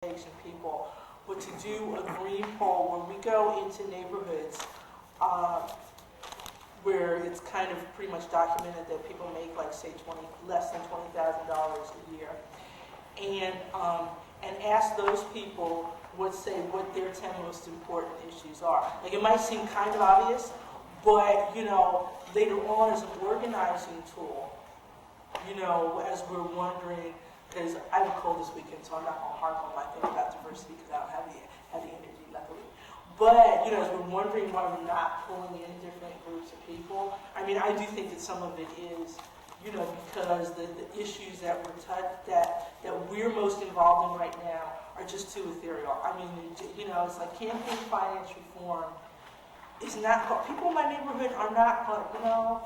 people, but to do a green poll where we go into neighborhoods where it's kind of pretty much documented that people make like say less than $20,000 a year, and ask those people what their 10 most important issues are. Like it might seem kind of obvious, but later on as an organizing tool, as we're wondering, because I have a cold this weekend, so I'm not going to harp on my thing about diversity because I don't have the energy, luckily. But, as we're wondering why we're not pulling in different groups of people, I do think that some of it is, because the issues that we're most involved in right now are just too ethereal. It's like campaign finance reform is not, people in my neighborhood are not,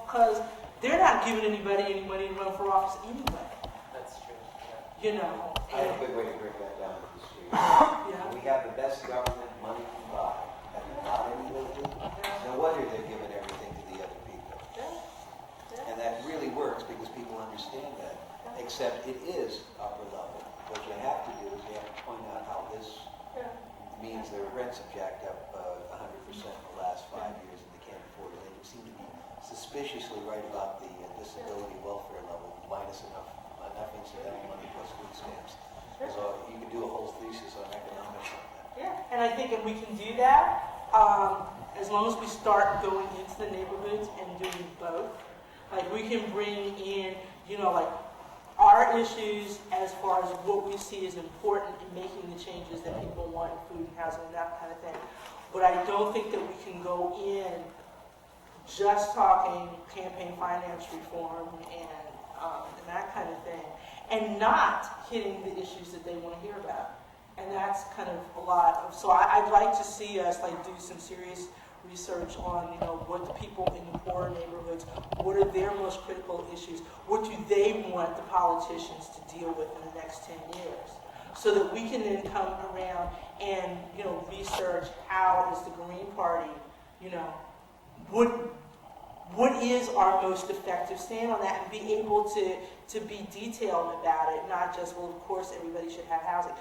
because they're not giving anybody any money to run for office anyway. That's true. I have a good way to break that down to the street. Yeah. We have the best government money can buy. Have you got any lately? No wonder they're giving everything to the other people. And that really works because people understand that. Except it is upper level. What you have to do is you have to point out how this means their rents have jacked up 100% in the last 5 years and they can't afford it. They seem to be suspiciously right about the disability welfare level, minus enough incidental money plus food stamps. So you can do a whole thesis on economics on that. Yeah, and I think if we can do that, as long as we start going into the neighborhoods and doing both, like we can bring in, our issues as far as what we see as important in making the changes that people want in food and housing and that kind of thing. But I don't think that we can go in just talking campaign finance reform and that kind of thing, and not hitting the issues that they want to hear about. And that's kind of a lot of, so I'd like to see us do some serious research on, what the people in the poorer neighborhoods, what are their most critical issues, what do they want the politicians to deal with in the next 10 years, so that we can then come around and, research how is the Green Party, what is our most effective stand on that, and be able to be detailed about it, not just, well, of course everybody should have housing,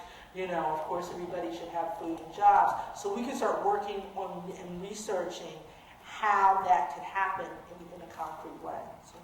of course everybody should have food and jobs. So we can start working on and researching how that could happen in a concrete way. So.